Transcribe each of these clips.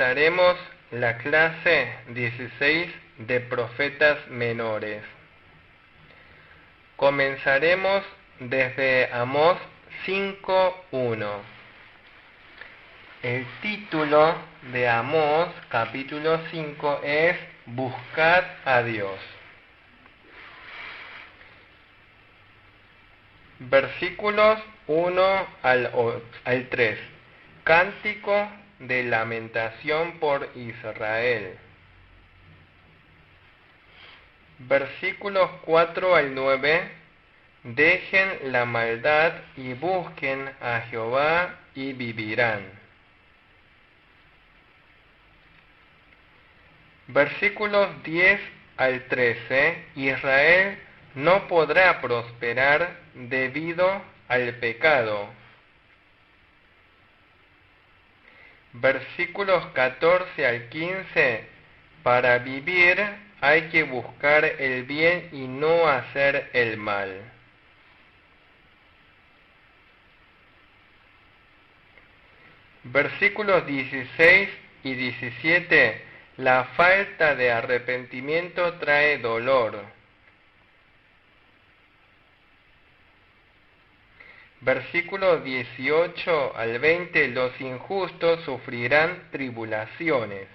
Comenzaremos la clase 16 de profetas menores. Comenzaremos desde Amós 5:1. El título de Amós capítulo 5 es Buscad a Dios. Versículos 1 al 3. Cántico de lamentación por Israel. Versículos 4 al 9. Dejen la maldad y busquen a Jehová y vivirán. Versículos 10 al 13. Israel no podrá prosperar debido al pecado. Versículos 14 al 15. Para vivir hay que buscar el bien y no hacer el mal. Versículos 16 y 17. La falta de arrepentimiento trae dolor. Versículos 18 al 20. Los injustos sufrirán tribulaciones.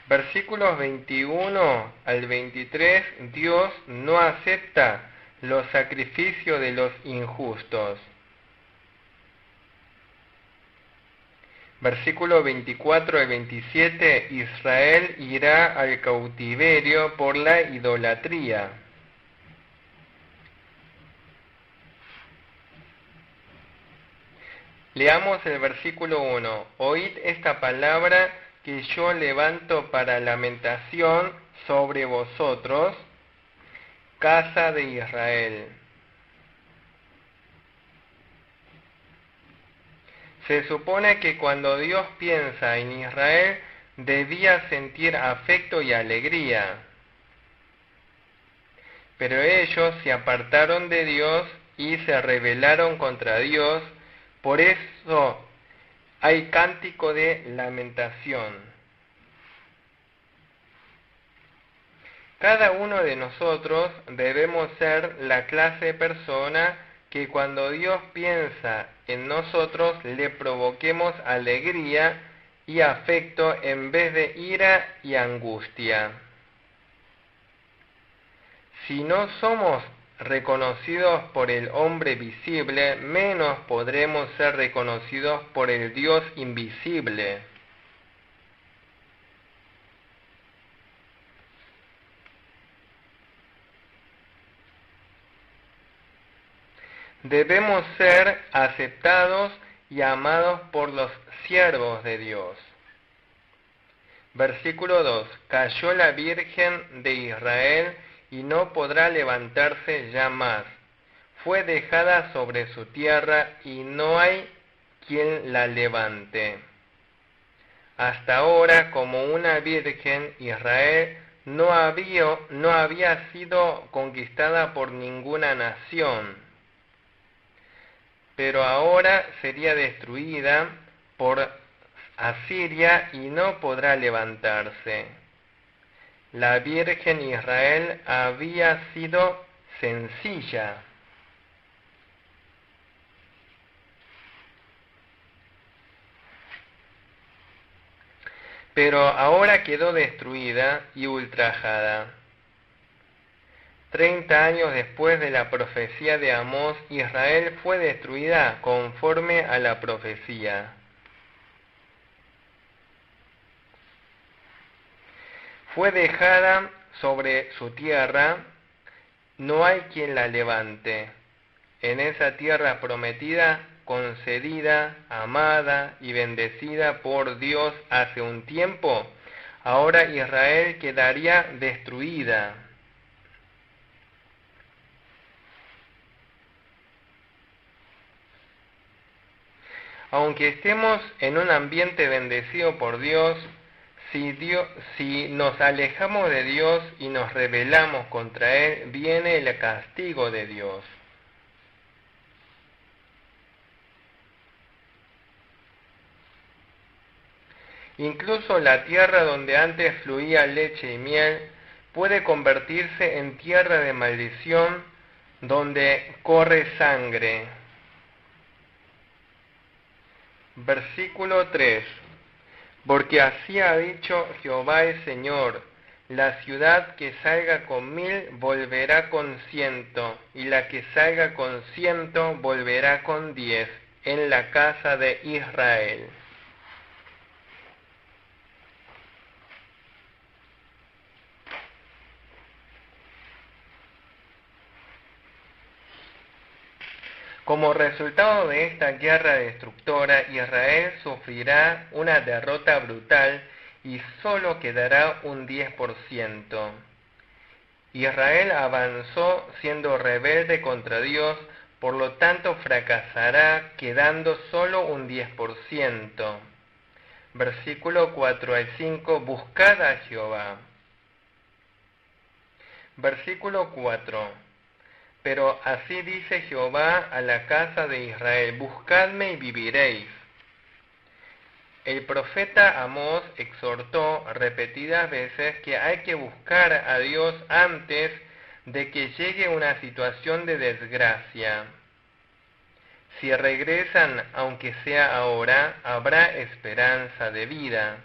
Versículos 21 al 23. Dios no acepta los sacrificios de los injustos. Versículo 24 al 27. Israel irá al cautiverio por la idolatría. Leamos el versículo 1. Oíd esta palabra que yo levanto para lamentación sobre vosotros, casa de Israel. Se supone que cuando Dios piensa en Israel, debía sentir afecto y alegría. Pero ellos se apartaron de Dios y se rebelaron contra Dios, por eso hay cántico de lamentación. Cada uno de nosotros debemos ser la clase de persona que cuando Dios piensa en nosotros le provoquemos alegría y afecto en vez de ira y angustia. Si no somos reconocidos por el hombre visible, menos podremos ser reconocidos por el Dios invisible. Debemos ser aceptados y amados por los siervos de Dios. Versículo 2. Cayó la Virgen de Israel y no podrá levantarse ya más. Fue dejada sobre su tierra y no hay quien la levante. Hasta ahora, como una virgen, Israel no había sido conquistada por ninguna nación. Pero ahora sería destruida por Asiria y no podrá levantarse. La Virgen Israel había sido sencilla. Pero ahora quedó destruida y ultrajada. 30 años después de la profecía de Amós, Israel fue destruida conforme a la profecía. Fue dejada sobre su tierra, no hay quien la levante. En esa tierra prometida, concedida, amada y bendecida por Dios hace un tiempo, ahora Israel quedaría destruida. Aunque estemos en un ambiente bendecido por Dios, si nos alejamos de Dios y nos rebelamos contra Él, viene el castigo de Dios. Incluso la tierra donde antes fluía leche y miel puede convertirse en tierra de maldición donde corre sangre. Versículo 3. Porque así ha dicho Jehová el Señor: la ciudad que salga con 1000 volverá con 100, y la que salga con 100 volverá con 10 en la casa de Israel. Como resultado de esta guerra destructora, Israel sufrirá una derrota brutal y solo quedará un 10%. Israel avanzó siendo rebelde contra Dios, por lo tanto fracasará quedando solo un 10%. Versículo 4 al 5, buscad a Jehová. Versículo 4. Pero así dice Jehová a la casa de Israel: buscadme y viviréis. El profeta Amós exhortó repetidas veces que hay que buscar a Dios antes de que llegue una situación de desgracia. Si regresan, aunque sea ahora, habrá esperanza de vida.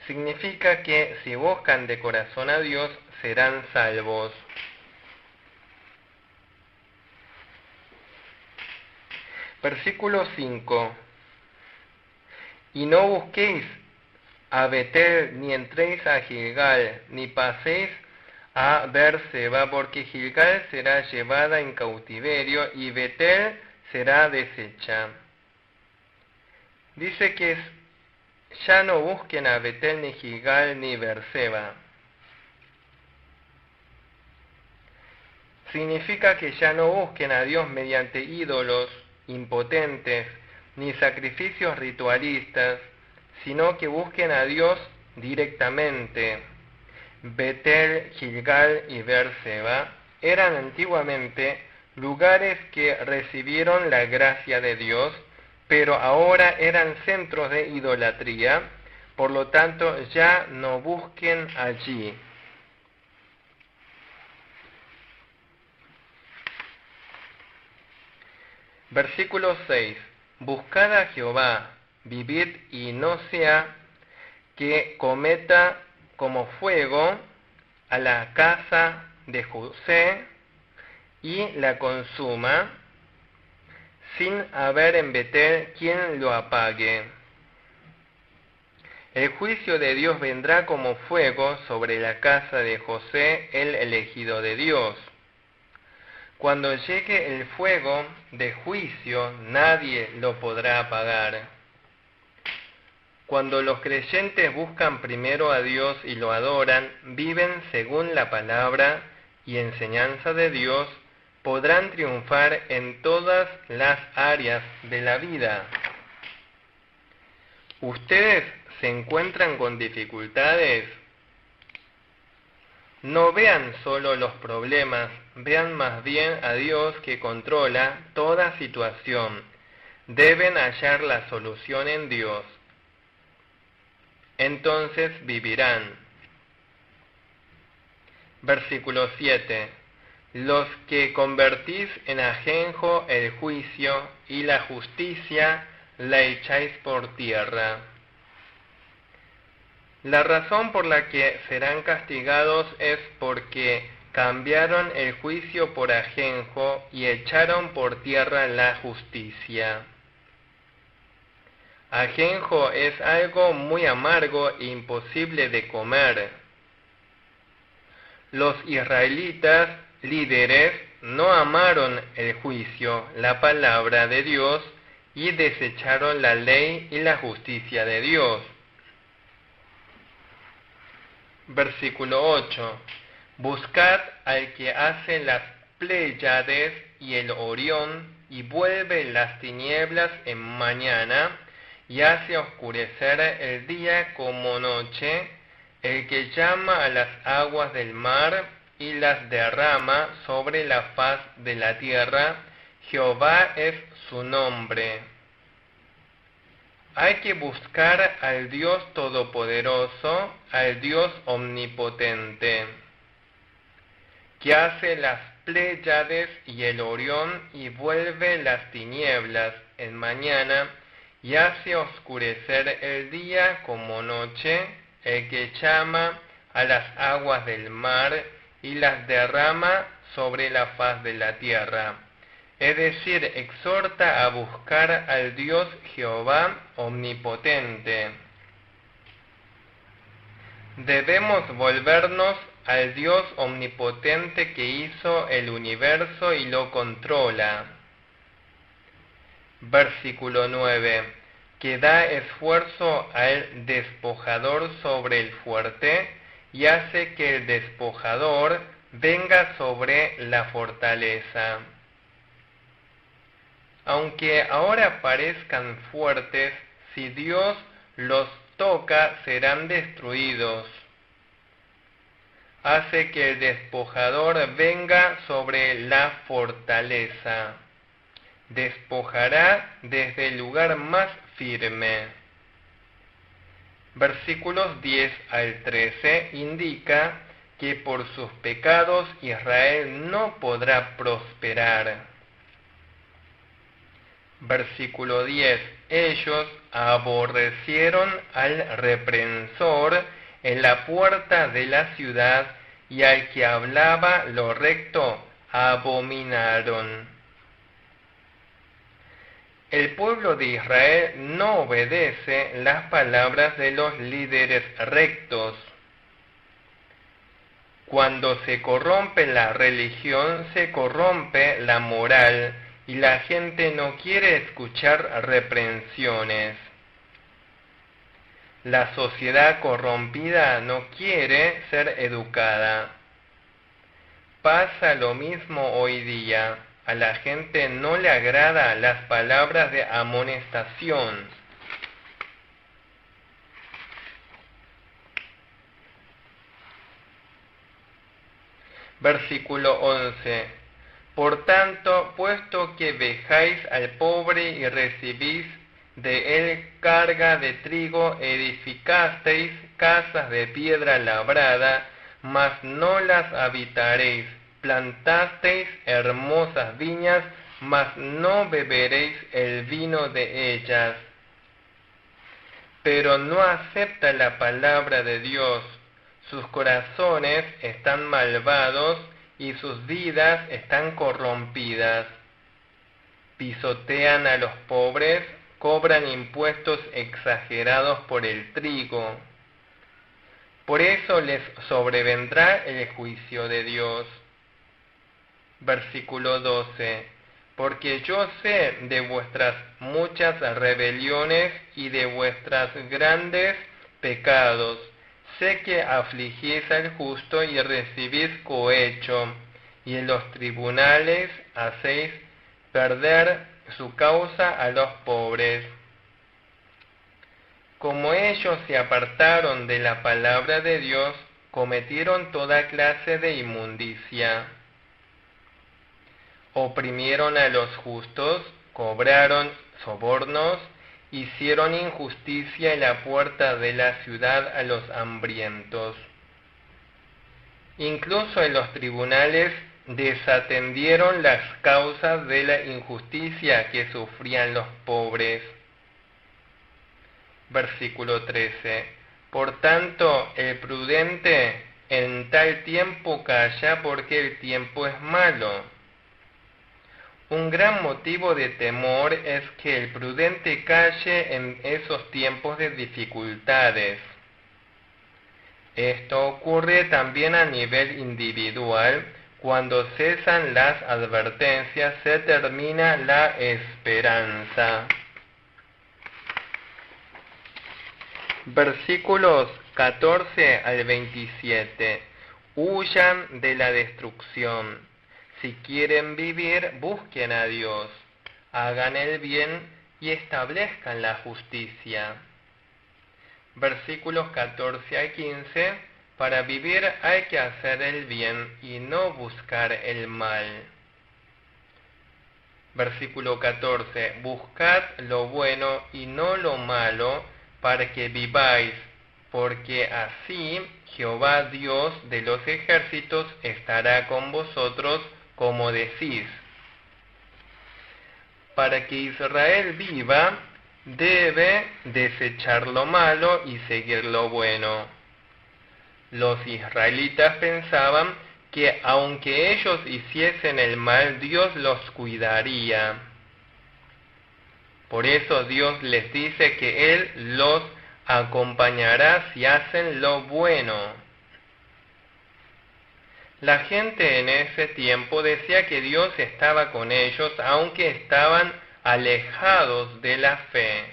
Significa que si buscan de corazón a Dios, serán salvos. Versículo 5. Y no busquéis a Betel, ni entréis a Gilgal, ni paséis a Berseba, porque Gilgal será llevada en cautiverio y Betel será deshecha. Dice que ya no busquen a Betel, ni Gilgal, ni Berseba. Significa que ya no busquen a Dios mediante ídolos impotentes, ni sacrificios ritualistas, sino que busquen a Dios directamente. Betel, Gilgal y Berseba eran antiguamente lugares que recibieron la gracia de Dios, pero ahora eran centros de idolatría, por lo tanto ya no busquen allí. Versículo 6. Buscad a Jehová, vivid y no sea que cometa como fuego a la casa de José y la consuma, sin haber en Betel quien lo apague. El juicio de Dios vendrá como fuego sobre la casa de José, el elegido de Dios. Cuando llegue el fuego de juicio, nadie lo podrá apagar. Cuando los creyentes buscan primero a Dios y lo adoran, viven según la palabra y enseñanza de Dios, podrán triunfar en todas las áreas de la vida. ¿Ustedes se encuentran con dificultades? No vean solo los problemas, vean más bien a Dios que controla toda situación. Deben hallar la solución en Dios. Entonces vivirán. Versículo 7. Los que convertís en ajenjo el juicio y la justicia la echáis por tierra. La razón por la que serán castigados es porque cambiaron el juicio por ajenjo y echaron por tierra la justicia. Ajenjo es algo muy amargo e imposible de comer. Los israelitas líderes no amaron el juicio, la palabra de Dios, y desecharon la ley y la justicia de Dios. Versículo 8. Buscad al que hace las Pléyades y el Orión, y vuelve las tinieblas en mañana, y hace oscurecer el día como noche, el que llama a las aguas del mar y las derrama sobre la faz de la tierra. Jehová es su nombre. Hay que buscar al Dios Todopoderoso, al Dios Omnipotente, que hace las Pléyades y el Orión y vuelve las tinieblas en mañana y hace oscurecer el día como noche, el que llama a las aguas del mar y las derrama sobre la faz de la tierra. Es decir, exhorta a buscar al Dios Jehová omnipotente. Debemos volvernos al Dios omnipotente que hizo el universo y lo controla. Versículo 9. Que da esfuerzo al despojador sobre el fuerte y hace que el despojador venga sobre la fortaleza. Aunque ahora parezcan fuertes, si Dios los toca serán destruidos. Hace que el despojador venga sobre la fortaleza. Despojará desde el lugar más firme. Versículos 10 al 13 indica que por sus pecados Israel no podrá prosperar. Versículo 10. Ellos aborrecieron al reprensor en la puerta de la ciudad y al que hablaba lo recto abominaron. El pueblo de Israel no obedece las palabras de los líderes rectos. Cuando se corrompe la religión, se corrompe la moral y la gente no quiere escuchar reprensiones. La sociedad corrompida no quiere ser educada. Pasa lo mismo hoy día. A la gente no le agrada las palabras de amonestación. Versículo 11. Por tanto, puesto que vejáis al pobre y recibís de él carga de trigo, edificasteis casas de piedra labrada, mas no las habitaréis, plantasteis hermosas viñas, mas no beberéis el vino de ellas. Pero no acepta la palabra de Dios, sus corazones están malvados y sus vidas están corrompidas. Pisotean a los pobres, cobran impuestos exagerados por el trigo. Por eso les sobrevendrá el juicio de Dios. Versículo 12. Porque yo sé de vuestras muchas rebeliones y de vuestros grandes pecados. Sé que afligís al justo y recibís cohecho, y en los tribunales hacéis perder su causa a los pobres. Como ellos se apartaron de la palabra de Dios, cometieron toda clase de inmundicia. Oprimieron a los justos, cobraron sobornos, hicieron injusticia en la puerta de la ciudad a los hambrientos. Incluso en los tribunales desatendieron las causas de la injusticia que sufrían los pobres. Versículo 13. Por tanto, el prudente en tal tiempo calla porque el tiempo es malo. Un gran motivo de temor es que el prudente calle en esos tiempos de dificultades. Esto ocurre también a nivel individual. Cuando cesan las advertencias, se termina la esperanza. Versículos 14 al 27. Huyan de la destrucción. Si quieren vivir, busquen a Dios, hagan el bien y establezcan la justicia. Versículos 14 al 15. Para vivir hay que hacer el bien y no buscar el mal. Versículo 14. Buscad lo bueno y no lo malo, para que viváis, porque así Jehová Dios de los ejércitos estará con vosotros, como decís. Para que Israel viva, debe desechar lo malo y seguir lo bueno. Los israelitas pensaban que aunque ellos hiciesen el mal, Dios los cuidaría. Por eso Dios les dice que Él los acompañará si hacen lo bueno. La gente en ese tiempo decía que Dios estaba con ellos, aunque estaban alejados de la fe.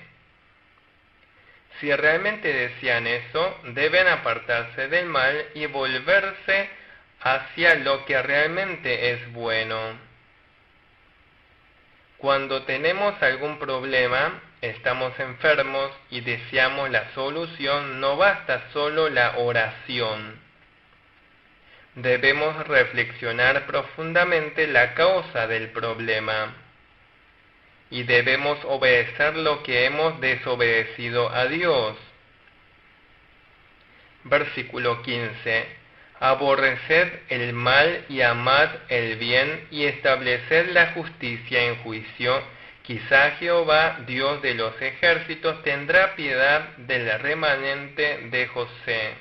Si realmente decían eso, deben apartarse del mal y volverse hacia lo que realmente es bueno. Cuando tenemos algún problema, estamos enfermos y deseamos la solución, no basta solo la oración. Debemos reflexionar profundamente la causa del problema y debemos obedecer lo que hemos desobedecido a Dios. Versículo 15. Aborreced el mal y amad el bien, y estableced la justicia en juicio. Quizá Jehová, Dios de los ejércitos, tendrá piedad del remanente de José.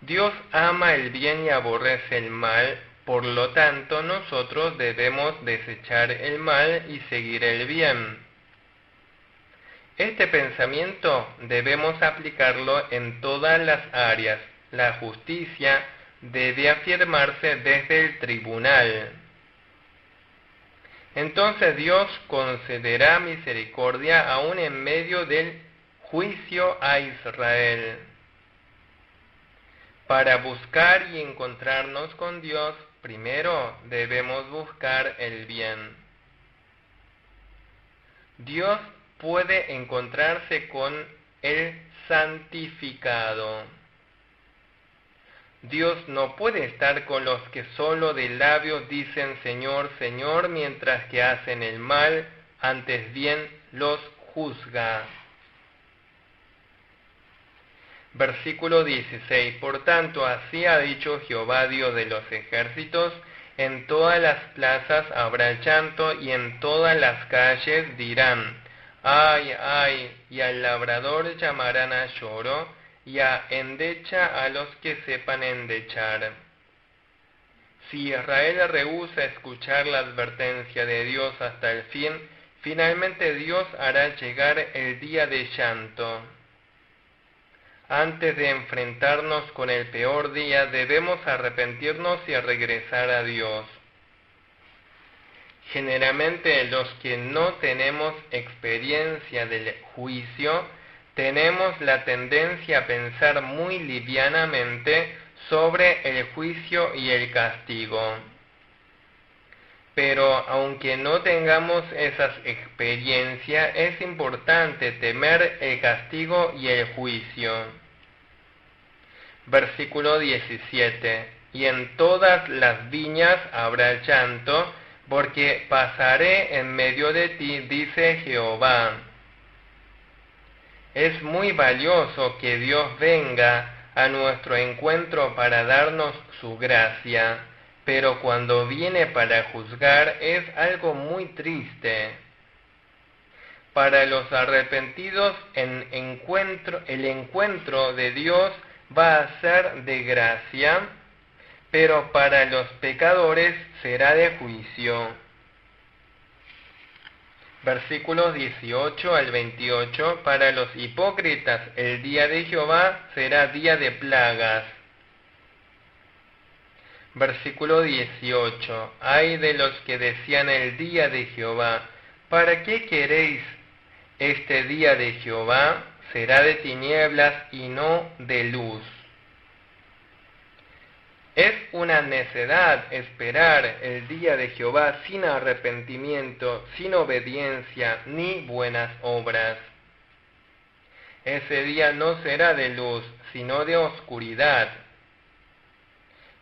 Dios ama el bien y aborrece el mal, por lo tanto nosotros debemos desechar el mal y seguir el bien. Este pensamiento debemos aplicarlo en todas las áreas. La justicia debe afirmarse desde el tribunal. Entonces Dios concederá misericordia aún en medio del juicio a Israel. Para buscar y encontrarnos con Dios, primero debemos buscar el bien. Dios puede encontrarse con el santificado. Dios no puede estar con los que solo de labios dicen Señor, Señor, mientras que hacen el mal, antes bien los juzga. Versículo 16. Por tanto, así ha dicho Jehová Dios de los ejércitos, en todas las plazas habrá llanto y en todas las calles dirán, ay, ay, y al labrador llamarán a lloro, y a endecha a los que sepan endechar. Si Israel rehúsa escuchar la advertencia de Dios hasta el fin, finalmente Dios hará llegar el día de llanto. Antes de enfrentarnos con el peor día, debemos arrepentirnos y regresar a Dios. Generalmente los que no tenemos experiencia del juicio, tenemos la tendencia a pensar muy livianamente sobre el juicio y el castigo. Pero aunque no tengamos esas experiencias, es importante temer el castigo y el juicio. Versículo 17. Y en todas las viñas habrá llanto, porque pasaré en medio de ti, dice Jehová. Es muy valioso que Dios venga a nuestro encuentro para darnos su gracia, pero cuando viene para juzgar es algo muy triste. Para los arrepentidos el encuentro de Dios va a ser de gracia, pero para los pecadores será de juicio. Versículos 18 al 28, para los hipócritas el día de Jehová será día de plagas. Versículo 18, ay de los que decían el día de Jehová, ¿para qué queréis este día de Jehová? Será de tinieblas y no de luz. Es una necedad esperar el día de Jehová sin arrepentimiento, sin obediencia ni buenas obras. Ese día no será de luz, sino de oscuridad.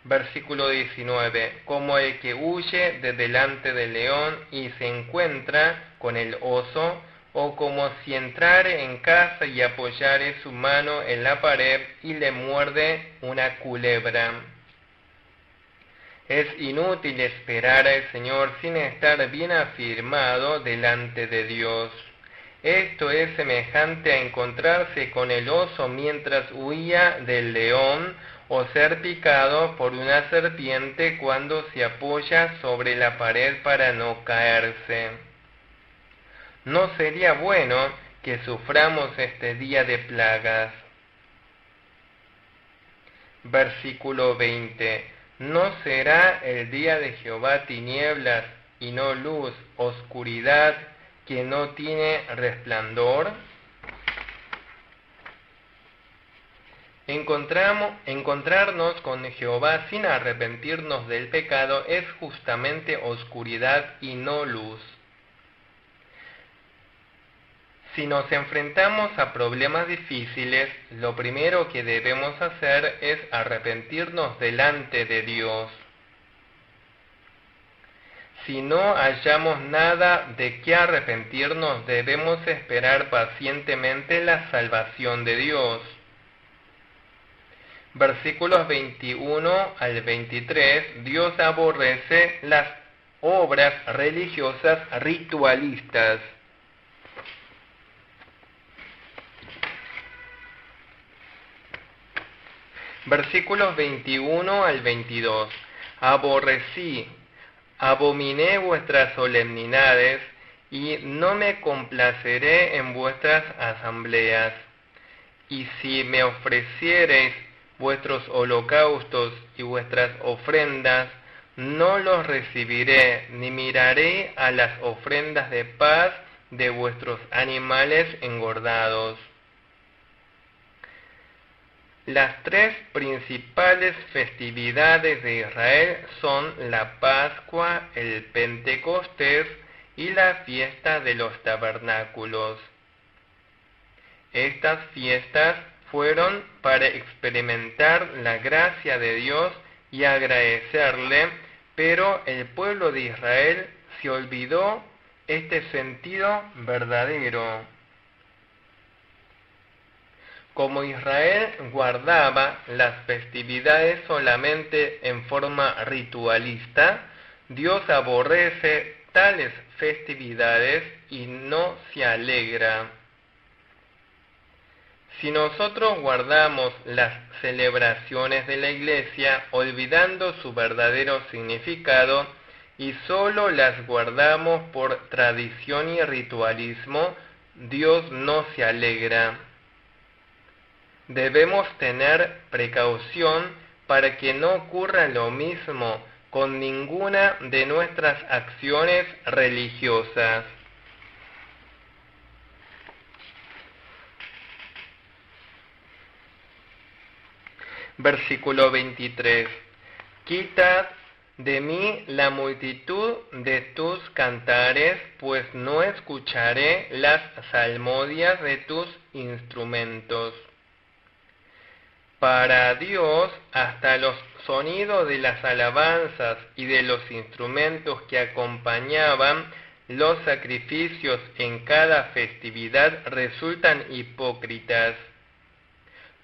Versículo 19. Como el que huye de delante del león y se encuentra con el oso, o como si entrare en casa y apoyare su mano en la pared y le muerde una culebra. Es inútil esperar al Señor sin estar bien afirmado delante de Dios. Esto es semejante a encontrarse con el oso mientras huía del león, o ser picado por una serpiente cuando se apoya sobre la pared para no caerse. No sería bueno que suframos este día de plagas. Versículo 20. ¿No será el día de Jehová tinieblas y no luz, oscuridad que no tiene resplandor? Encontrarnos con Jehová sin arrepentirnos del pecado es justamente oscuridad y no luz. Si nos enfrentamos a problemas difíciles, lo primero que debemos hacer es arrepentirnos delante de Dios. Si no hallamos nada de qué arrepentirnos, debemos esperar pacientemente la salvación de Dios. Versículos 21 al 23, Dios aborrece las obras religiosas ritualistas. Versículos 21 al 22. Abominé vuestras solemnidades, y no me complaceré en vuestras asambleas. Y si me ofreciereis vuestros holocaustos y vuestras ofrendas, no los recibiré, ni miraré a las ofrendas de paz de vuestros animales engordados. Las tres principales festividades de Israel son la Pascua, el Pentecostés y la fiesta de los tabernáculos. Estas fiestas fueron para experimentar la gracia de Dios y agradecerle, pero el pueblo de Israel se olvidó este sentido verdadero. Como Israel guardaba las festividades solamente en forma ritualista, Dios aborrece tales festividades y no se alegra. Si nosotros guardamos las celebraciones de la Iglesia olvidando su verdadero significado y solo las guardamos por tradición y ritualismo, Dios no se alegra. Debemos tener precaución para que no ocurra lo mismo con ninguna de nuestras acciones religiosas. Versículo 23. Quitad de mí la multitud de tus cantares, pues no escucharé las salmodias de tus instrumentos. Para Dios, hasta los sonidos de las alabanzas y de los instrumentos que acompañaban los sacrificios en cada festividad resultan hipócritas.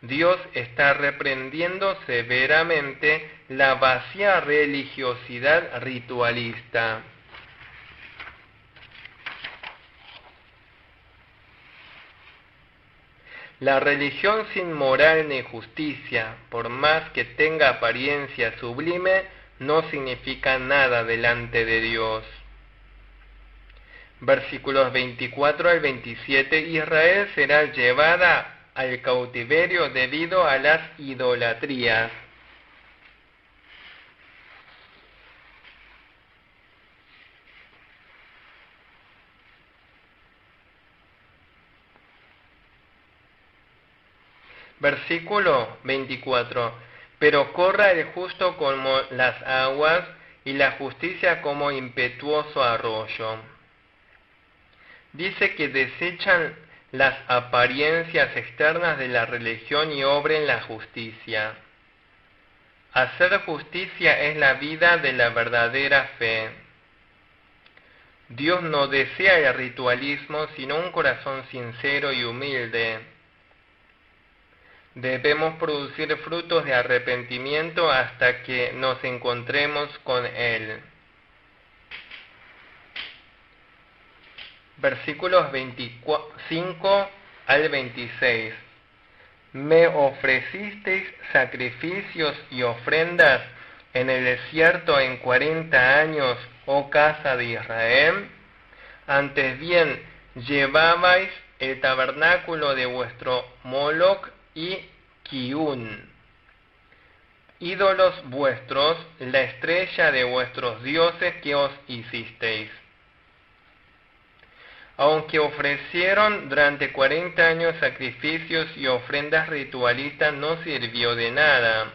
Dios está reprendiendo severamente la vacía religiosidad ritualista. La religión sin moral ni justicia, por más que tenga apariencia sublime, no significa nada delante de Dios. Versículos 24 al 27, Israel será llevada al cautiverio debido a las idolatrías. Versículo 24. Pero corra el justo como las aguas y la justicia como impetuoso arroyo. Dice que desechan las apariencias externas de la religión y obren la justicia. Hacer justicia es la vida de la verdadera fe. Dios no desea el ritualismo, sino un corazón sincero y humilde. Debemos producir frutos de arrepentimiento hasta que nos encontremos con Él. Versículos 25 al 26. Me ofrecisteis sacrificios y ofrendas en el desierto en 40 años, oh casa de Israel. Antes bien, llevabais el tabernáculo de vuestro Moloc y Kiun, ídolos vuestros, la estrella de vuestros dioses que os hicisteis. Aunque ofrecieron durante 40 años sacrificios y ofrendas ritualistas, no sirvió de nada.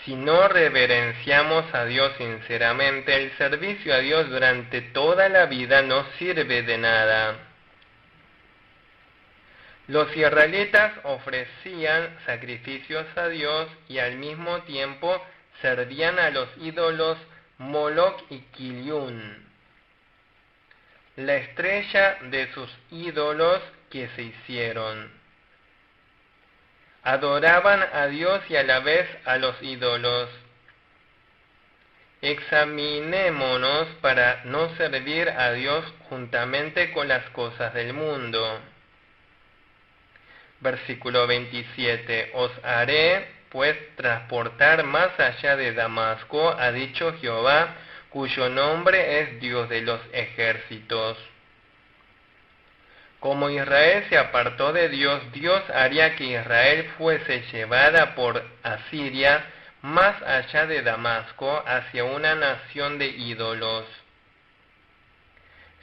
Si no reverenciamos a Dios sinceramente, el servicio a Dios durante toda la vida no sirve de nada. Los israelitas ofrecían sacrificios a Dios y al mismo tiempo servían a los ídolos Moloc y Kiliún, la estrella de sus ídolos que se hicieron. Adoraban a Dios y a la vez a los ídolos. Examinémonos para no servir a Dios juntamente con las cosas del mundo. Versículo 27. Os haré, pues, transportar más allá de Damasco, ha dicho Jehová, cuyo nombre es Dios de los ejércitos. Como Israel se apartó de Dios, Dios haría que Israel fuese llevada por Asiria más allá de Damasco, hacia una nación de ídolos.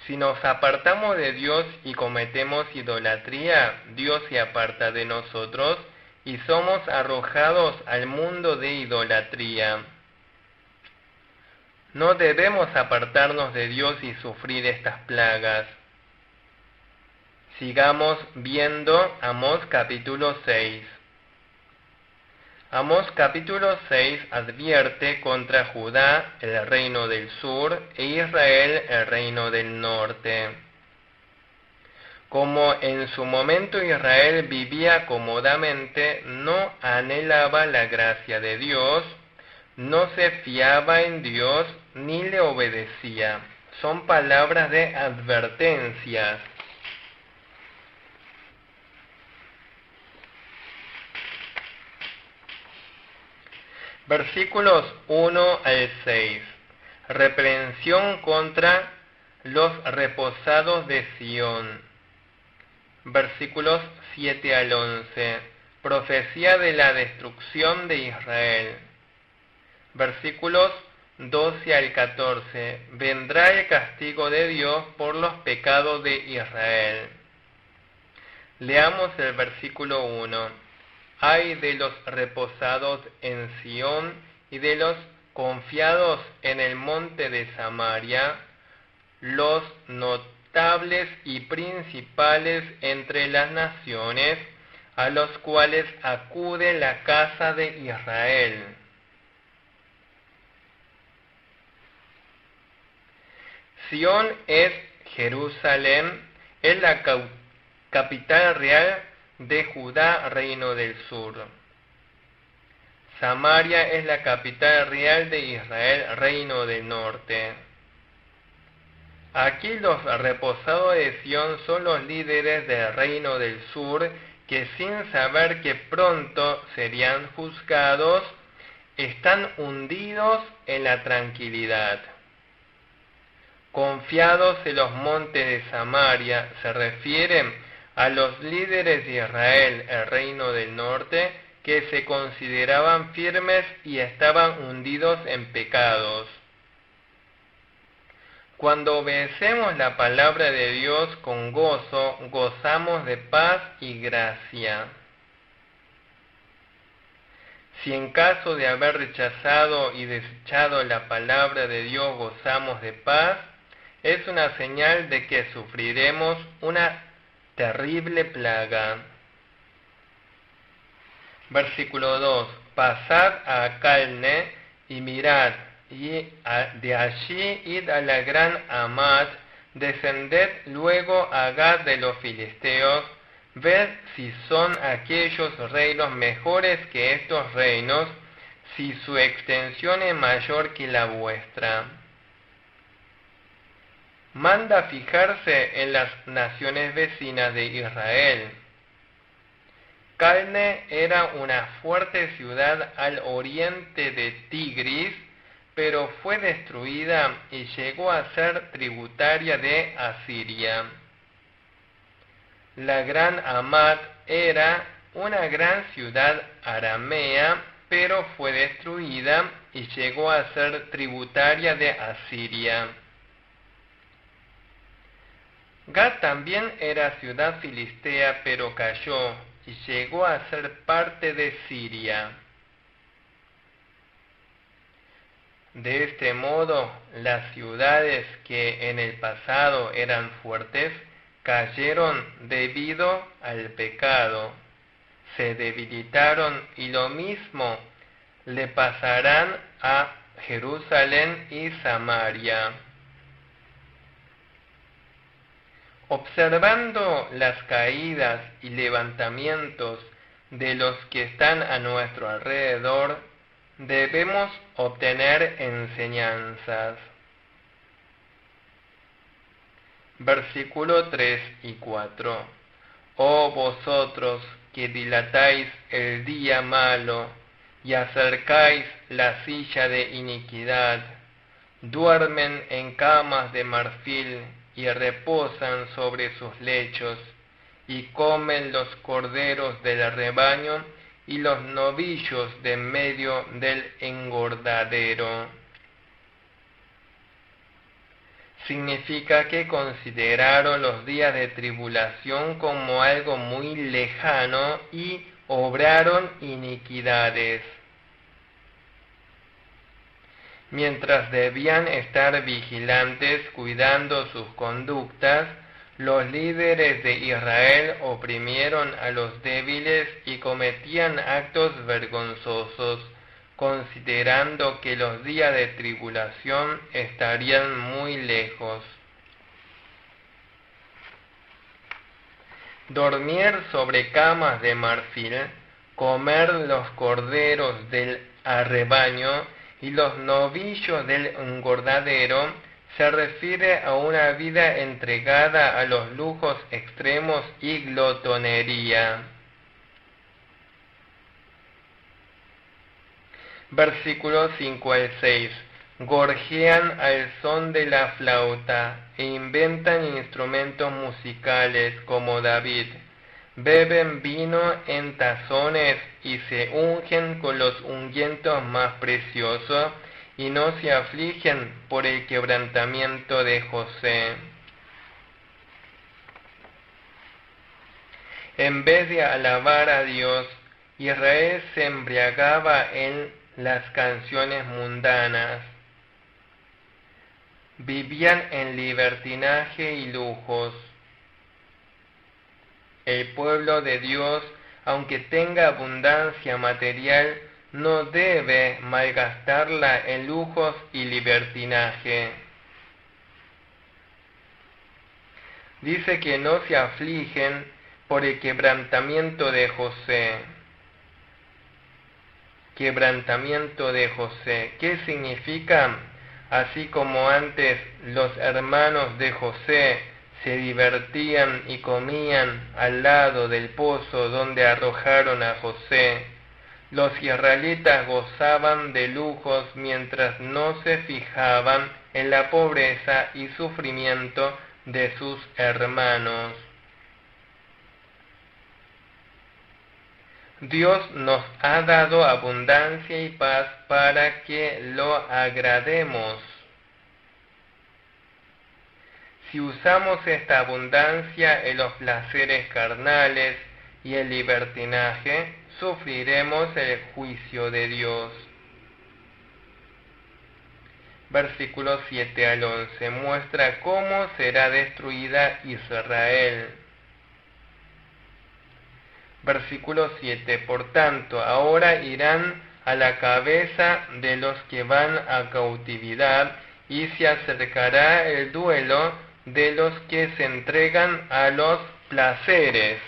Si nos apartamos de Dios y cometemos idolatría, Dios se aparta de nosotros y somos arrojados al mundo de idolatría. No debemos apartarnos de Dios y sufrir estas plagas. Sigamos viendo Amós capítulo 6. Amós capítulo 6 advierte contra Judá, el reino del sur, e Israel, el reino del norte. Como en su momento Israel vivía cómodamente, no anhelaba la gracia de Dios, no se fiaba en Dios, ni le obedecía. Son palabras de advertencias. Versículos 1 al 6. Reprensión contra los reposados de Sión. Versículos 7 al 11. Profecía de la destrucción de Israel. Versículos 12 al 14. Vendrá el castigo de Dios por los pecados de Israel. Leamos el versículo 1. Ay de los reposados en Sión y de los confiados en el monte de Samaria, los notables y principales entre las naciones, a los cuales acude la casa de Israel. Sión es Jerusalén, es la capital real de Judá, reino del sur. Samaria es la capital real de Israel, reino del norte. Aquí los reposados de Sión son los líderes del reino del sur, que sin saber que pronto serían juzgados, están hundidos en la tranquilidad. Confiados en los montes de Samaria, se refieren a los líderes de Israel, el reino del norte, que se consideraban firmes y estaban hundidos en pecados. Cuando obedecemos la palabra de Dios con gozo, gozamos de paz y gracia. Si en caso de haber rechazado y desechado la palabra de Dios gozamos de paz, es una señal de que sufriremos una terrible plaga. Versículo 2. pasad a Calne y mirad, y de allí id a la gran Hamat, descended luego a Gad de los filisteos, ved si son aquellos reinos mejores que estos reinos, si su extensión es mayor que la vuestra. Manda fijarse en las naciones vecinas de Israel. Calne era una fuerte ciudad al oriente de Tigris, pero fue destruida y llegó a ser tributaria de Asiria. La gran Hamat era una gran ciudad aramea, pero fue destruida y llegó a ser tributaria de Asiria. Gad también era ciudad filistea, pero cayó y llegó a ser parte de Siria. De este modo, las ciudades que en el pasado eran fuertes, cayeron debido al pecado, se debilitaron, y lo mismo le pasarán a Jerusalén y Samaria. Observando las caídas y levantamientos de los que están a nuestro alrededor, debemos obtener enseñanzas. Versículo 3 y 4. Oh vosotros que dilatáis el día malo y acercáis la silla de iniquidad, duermen en camas de marfil y reposan sobre sus lechos, y comen los corderos del rebaño y los novillos de en medio del engordadero. Significa que consideraron los días de tribulación como algo muy lejano y obraron iniquidades. Mientras debían estar vigilantes cuidando sus conductas, los líderes de Israel oprimieron a los débiles y cometían actos vergonzosos, considerando que los días de tribulación estarían muy lejos. Dormir sobre camas de marfil, comer los corderos del arrebaño y los novillos del engordadero, se refiere a una vida entregada a los lujos extremos y glotonería. Versículos 5 al 6. Gorjean al son de la flauta e inventan instrumentos musicales como David. Beben vino en tazones y se ungen con los ungüentos más preciosos, y no se afligen por el quebrantamiento de José. En vez de alabar a Dios, Israel se embriagaba en las canciones mundanas. Vivían en libertinaje y lujos. El pueblo de Dios, aunque tenga abundancia material, no debe malgastarla en lujos y libertinaje. Dice que no se afligen por el quebrantamiento de José. Quebrantamiento de José. ¿Qué significa? Así como antes los hermanos de José se divertían y comían al lado del pozo donde arrojaron a José, los israelitas gozaban de lujos mientras no se fijaban en la pobreza y sufrimiento de sus hermanos. Dios nos ha dado abundancia y paz para que lo agrademos. Si usamos esta abundancia en los placeres carnales y el libertinaje, sufriremos el juicio de Dios. Versículos 7 al 11 muestra cómo será destruida Israel. Versículo 7. Por tanto, ahora irán a la cabeza de los que van a cautividad, y se acercará el duelo de los que se entregan a los placeres.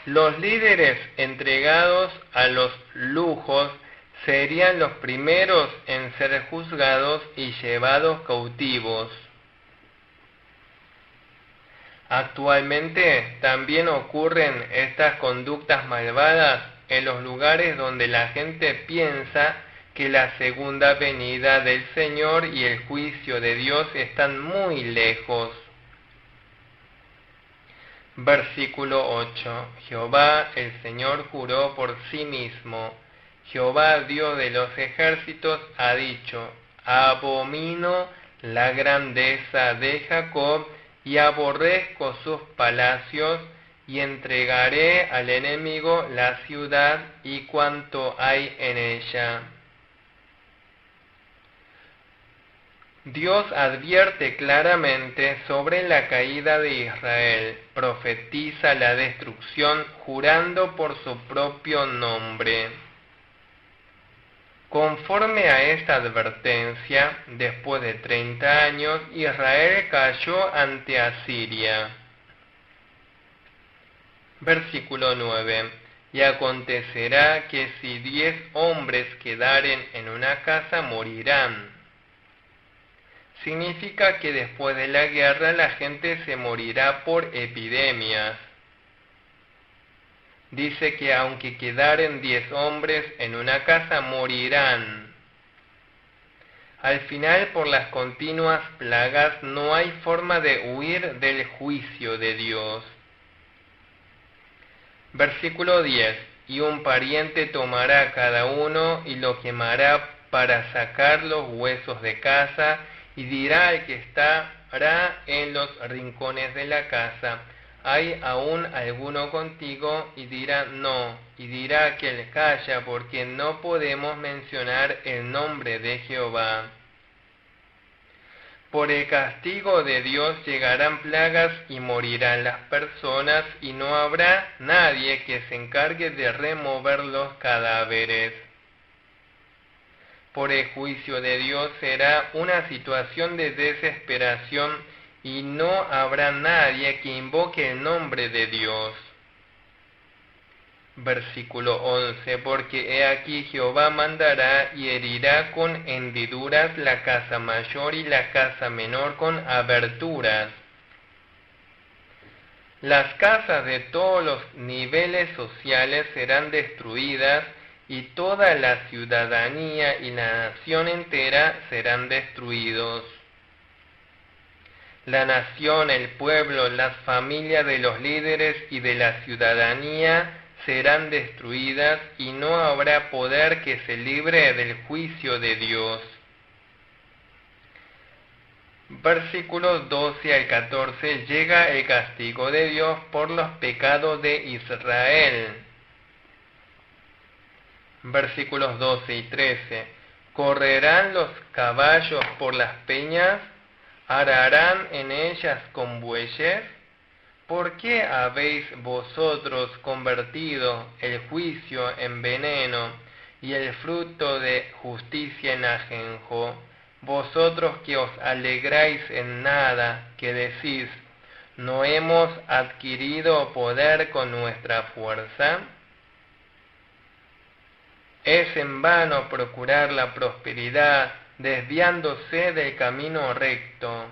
Los líderes entregados a los lujos serían los primeros en ser juzgados y llevados cautivos. Actualmente también ocurren estas conductas malvadas en los lugares donde la gente piensa que la segunda venida del Señor y el juicio de Dios están muy lejos. Versículo 8. Jehová el Señor juró por sí mismo. Jehová Dios de los ejércitos ha dicho: abomino la grandeza de Jacob y aborrezco sus palacios, y entregaré al enemigo la ciudad y cuanto hay en ella. Dios advierte claramente sobre la caída de Israel, profetiza la destrucción jurando por su propio nombre. Conforme a esta advertencia, después de 30 años, Israel cayó ante Asiria. Versículo 9. Y acontecerá que si 10 hombres quedaren en una casa, morirán. Significa que después de la guerra la gente se morirá por epidemias. Dice que aunque quedaren 10 hombres en una casa, morirán. Al final, por las continuas plagas, no hay forma de huir del juicio de Dios. Versículo 10. Y un pariente tomará cada uno y lo quemará para sacar los huesos de casa, y dirá al que estará en los rincones de la casa: ¿hay aún alguno contigo? Y dirá: no. Y dirá aquel: calla, porque no podemos mencionar el nombre de Jehová. Por el castigo de Dios llegarán plagas y morirán las personas, y no habrá nadie que se encargue de remover los cadáveres. Por el juicio de Dios será una situación de desesperación, y no habrá nadie que invoque el nombre de Dios. Versículo 11. Porque he aquí Jehová mandará y herirá con hendiduras la casa mayor y la casa menor con aberturas. Las casas de todos los niveles sociales serán destruidas, y toda la ciudadanía y la nación entera serán destruidos. La nación, el pueblo, las familias de los líderes y de la ciudadanía serán destruidas, y no habrá poder que se libre del juicio de Dios. Versículos 12 al 14. Llega el castigo de Dios por los pecados de Israel. Versículos 12 y 13. Correrán los caballos por las peñas, ararán en ellas con bueyes. ¿Por qué habéis vosotros convertido el juicio en veneno y el fruto de justicia en ajenjo? Vosotros que os alegráis en nada, que decís: ¿no hemos adquirido poder con nuestra fuerza? Es en vano procurar la prosperidad, desviándose del camino recto.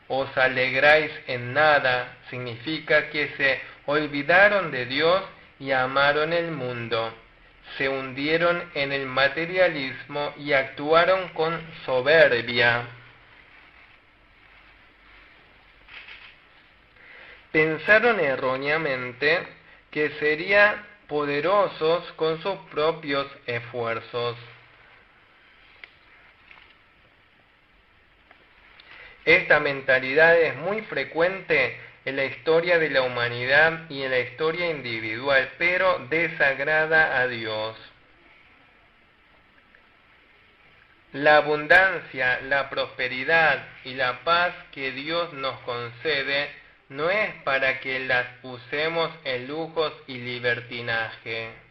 Os alegráis en nada significa que se olvidaron de Dios y amaron el mundo. Se hundieron en el materialismo y actuaron con soberbia. Pensaron erróneamente que serían poderosos con sus propios esfuerzos. Esta mentalidad es muy frecuente en la historia de la humanidad y en la historia individual, pero desagrada a Dios. La abundancia, la prosperidad y la paz que Dios nos concede no es para que las usemos en lujos y libertinaje.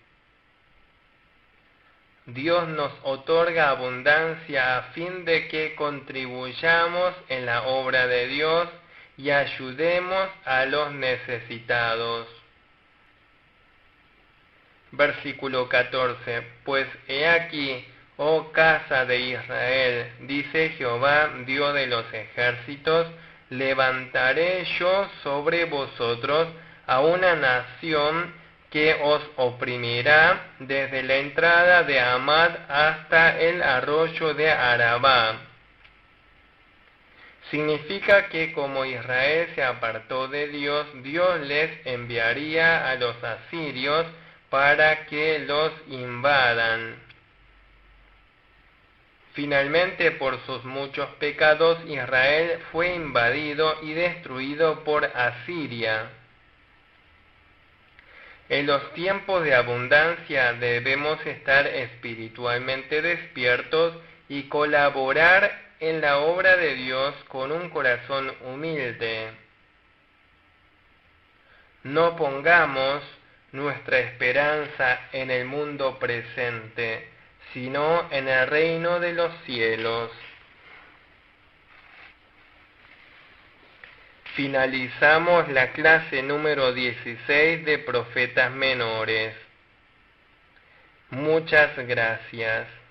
Dios nos otorga abundancia a fin de que contribuyamos en la obra de Dios y ayudemos a los necesitados. Versículo 14. Pues he aquí, oh casa de Israel, dice Jehová, Dios de los ejércitos, levantaré yo sobre vosotros a una nación que os oprimirá desde la entrada de Amad hasta el arroyo de Arabá. Significa que como Israel se apartó de Dios, Dios les enviaría a los asirios para que los invadan. Finalmente, por sus muchos pecados, Israel fue invadido y destruido por Asiria. En los tiempos de abundancia debemos estar espiritualmente despiertos y colaborar en la obra de Dios con un corazón humilde. No pongamos nuestra esperanza en el mundo presente, sino en el reino de los cielos. Finalizamos la clase número 16 de Profetas Menores. Muchas gracias.